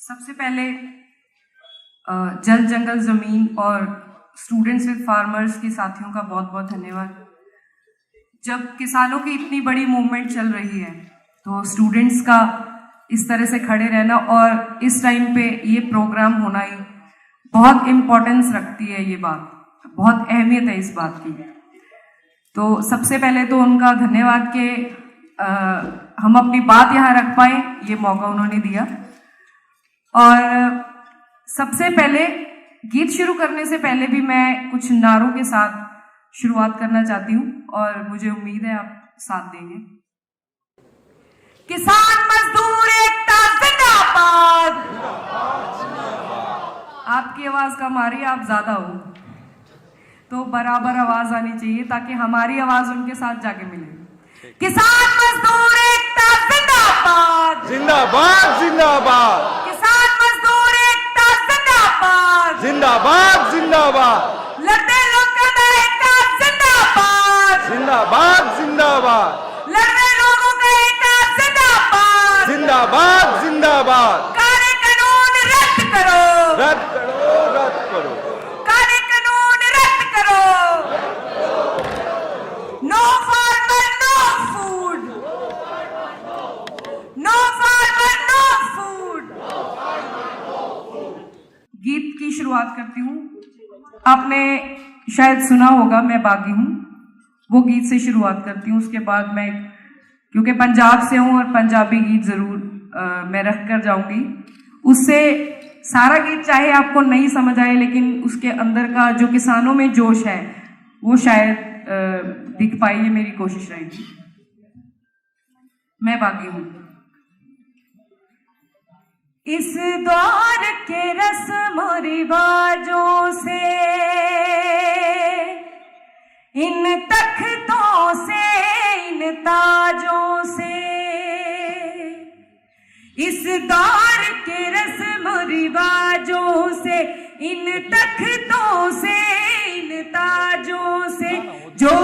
सबसे पहले जल जंगल जमीन और स्टूडेंट्स विद फार्मर्स के साथियों का बहुत बहुत धन्यवाद। जब किसानों की इतनी बड़ी मूवमेंट चल रही है तो स्टूडेंट्स का इस तरह से खड़े रहना और इस टाइम पे ये प्रोग्राम होना ही बहुत इम्पोर्टेंस रखती है। ये बात बहुत अहमियत है इस बात की। तो सबसे पहले तो उनका धन्यवाद कि हम अपनी बात यहाँ रख पाए, ये मौका उन्होंने दिया। और सबसे पहले गीत शुरू करने से पहले भी मैं कुछ नारों के साथ शुरुआत करना चाहती हूँ और मुझे उम्मीद है आप साथ देंगे। किसान मजदूर एकता जिंदाबाद। आपकी आवाज कम आ रही है, आप ज्यादा हो तो बराबर आवाज आनी चाहिए ताकि हमारी आवाज उनके साथ जाके मिले। किसान मजदूर एकता जिंदाबाद जिंदाबाद जिंदाबाद। किसान मजदूर एकता जिंदाबाद जिंदाबाद जिंदाबाद। लड़ते लोगों का एकता जिंदाबाद जिंदाबाद जिंदाबाद। लड़ते लोगों का एकता जिंदाबाद जिंदाबाद जिंदाबाद। काले कानून रद्द करो, रद्द करो, रद्द करो। काले कानून रद्द करो। No farmer no food, no farmer no food. गीत की शुरुआत करती हूँ। आपने शायद सुना होगा मैं बागी हूँ, वो गीत से शुरुआत करती हूँ। उसके बाद मैं, क्योंकि पंजाब से हूँ और पंजाबी गीत जरूर मैं रख कर जाऊंगी। उससे सारा गीत चाहे आपको नहीं समझ आए लेकिन उसके अंदर का जो किसानों में जोश है वो शायद दिख पाए, ये मेरी कोशिश रहेगी। मैं बागी हूँ। इस दौर के रस्म रिवाजों से, इन तख्तों से, इन ताजों से, इस दौर के रस्म रिवाजों से, इन तख्तों से, इन ताजों से, जो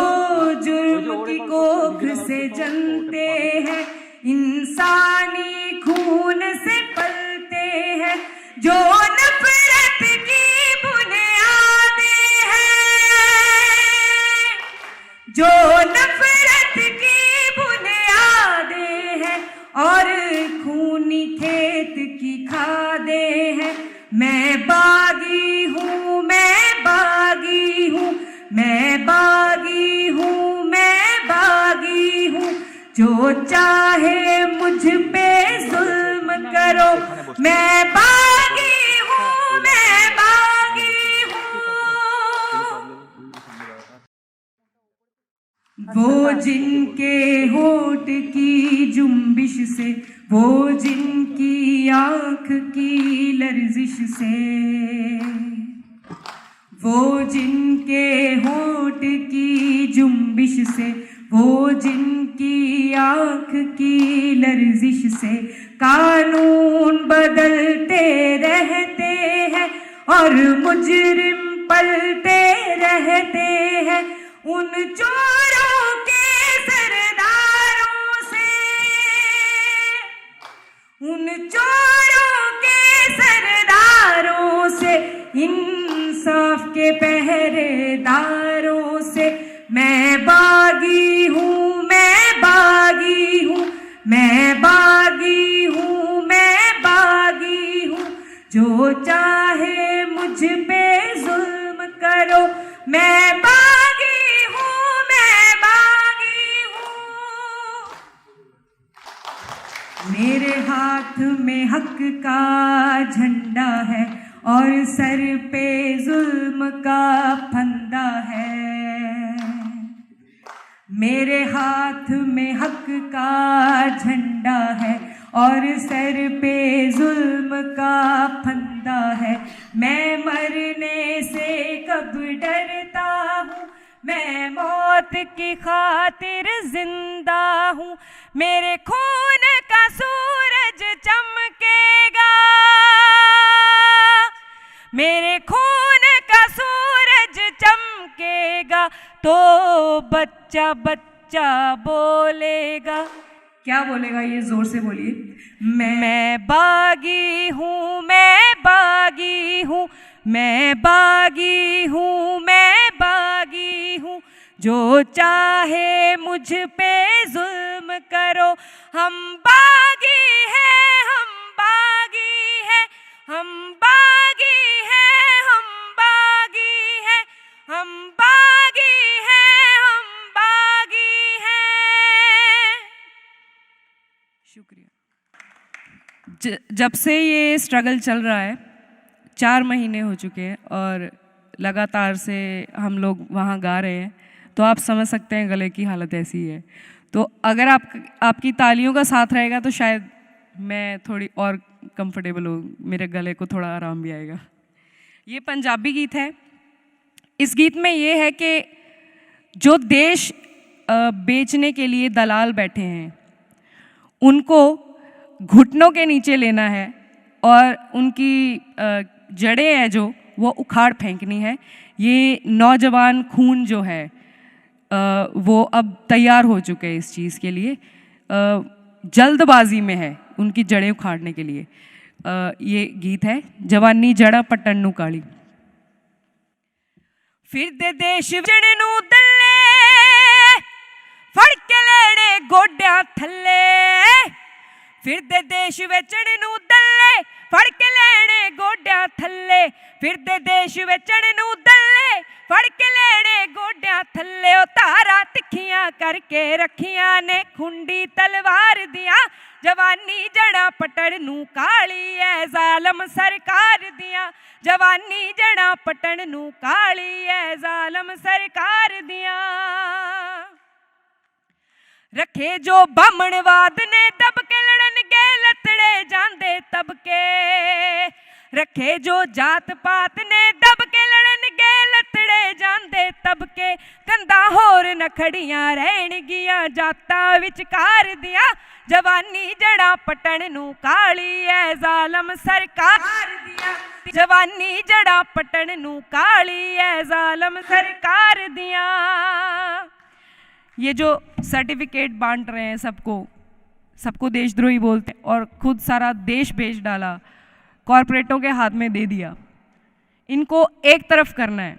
जुर्म की कोख से जनते हैं, इंसानी खून से पलते हैं, जो नफरत की बुनियादें हैं, जो नफरत की बुनियादें हैं और खूनी खेत की खादें हैं। मैं बागी हूँ, मैं बागी हूँ, मैं बागी हूँ, मैं बागी हूँ। जो चाहे मुझ पे जुल्म करो, मैं बागी हूँ, मैं बागी हूँ। वो जिनके होठ की जुम्बिश से, वो जिनकी आंख की लर्जिश से, वो जिनके होठ की जुम्बिश से, वो जिनकी आंख की लर्जिश से कानून बदलते रहते हैं और मुजरिम पलते रहते हैं। उन चोरों के सरदारों से, उन चोरों के सरदारों से, इंसाफ के पहरेदारों से मैं बागी हूँ, मैं बागी हूँ, मैं बागी हूँ, मैं बागी हूँ। जो चाहे मुझ पे जुल्म करो, मैं बागी हूँ, मैं बागी हूँ। मेरे हाथ में हक का झंडा है और सर पे जुल्म का फंदा है। मेरे हाथ में हक का झंडा है और सर पे जुल्म का फंदा है। मैं मरने से कब डरता हूँ, मैं मौत की खातिर जिंदा हूँ। मेरे खून का सूरज चमकेगा, मेरे खून का सूरज चमकेगा तो बच्चा बच्चा बोलेगा। क्या बोलेगा ये जोर से बोलिए। मैं बागी हूँ, मैं बागी हूँ, मैं बागी हूँ, मैं बागी हूँ, जो चाहे मुझ पे जुल्म करो। हम बागी हैं, हम बागी हैं, हम बागी हैं, हम बागी हैं, हम बागी हैं, हम बागी हैं। शुक्रिया। जब से ये स्ट्रगल चल रहा है, 4 महीने हो चुके हैं और लगातार से हम लोग वहाँ गा रहे हैं, तो आप समझ सकते हैं गले की हालत ऐसी है। तो अगर आपकी तालियों का साथ रहेगा तो शायद मैं थोड़ी और कंफर्टेबल हूँ, मेरे गले को थोड़ा आराम भी आएगा। ये पंजाबी गीत है। इस गीत में ये है कि जो देश बेचने के लिए दलाल बैठे हैं, उनको घुटनों के नीचे लेना है और उनकी जड़ें हैं जो वो उखाड़ फेंकनी है। ये नौजवान खून जो है वो अब तैयार हो चुके हैं इस चीज़ के लिए, जल्दबाजी में है उनकी जड़ें उखाड़ने के लिए। ये गीत है जवानी जड़ा पटन नू काली। फिर दे देश जड़े नू दल्ले फड़ के लेने गोड्या थल्ले, फिर दे देश वेचण नू दल्ले फड़ के लेने गोड्या थल्ले, फिर दे देश वेचण नू दल्ले फड़ के लेने गोड्या थल्ले। ओ तारा तिखियां करके रखियां ने खुंडी तलवार दिया, जवानी जड़ा पटण नू काली है जालम सरकार दिया, जवानी जड़ा पटण नू काली है जालम सरकार दिया। रखे जो बामणवाद ने दबके लड़न के लतड़े जांदे तबके, रखे जो जात पात ने दबके लड़न के लतड़े जांदे तबके, कंधा होर नखड़ियां रहन गियां जातां विचकार दिया, जवानी जड़ा पटण नू काली है जालम सरकार दिया, जवानी जड़ा पटण नू काली है जालम सरकार दिया। ये जो सर्टिफिकेट बांट रहे हैं सबको देशद्रोही बोलते हैं और खुद सारा देश बेच डाला, कॉरपोरेटों के हाथ में दे दिया। इनको एक तरफ करना है।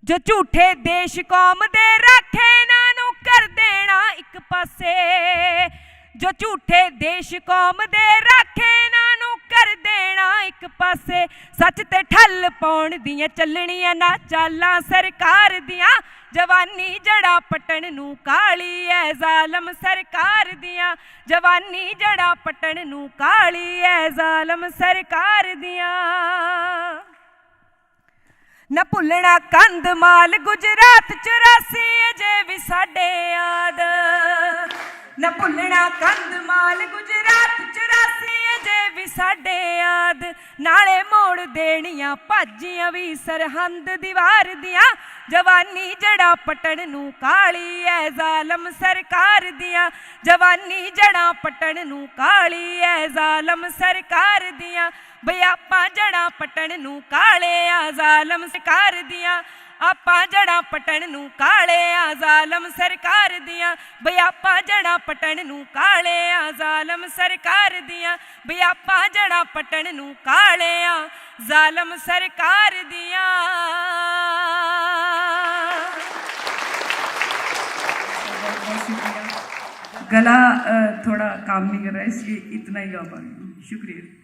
जो झूठे देश कौम दे रखे नानू कर देना एक पासे, जो झूठे देश कौम दे रखे नानू कर देना एक पासे, सच ते ठल पाउण दियां चलणियां ना चालां सरकार दियां, जवानी जड़ा पटण नू काली है जालम सरकार दियां, जवानी जड़ा पटण नू काली है जालम सरकार दियां। न भुलना कंधमाल गुजरात 84 अजे भी साडे याद, न भुलना कंधमाल गुजरात 84 अजे भी साडे याद, नाले मोड़ देनियां भाजियां भी सरहंद दीवार दियां, जवानी जड़ा पटण नू काली है जालम सरकार दियां, जवानी जड़ा पटण नू काली है जालम सरकार दियां। बई आपां जड़ा पटण नू काले आ जालम सरकार दियां, आपां जड़ा पटण नू काले आ जालम सरकार दियां, बई आपां जड़ा पटण नू काले आ जालम सरकार दियां, बई आपां जड़ा पटण नू काले आ जालम सरकार दियां। गला थोड़ा काम नहीं कर रहा है, इसलिए इतना ही गा पाऊंगी। शुक्रिया।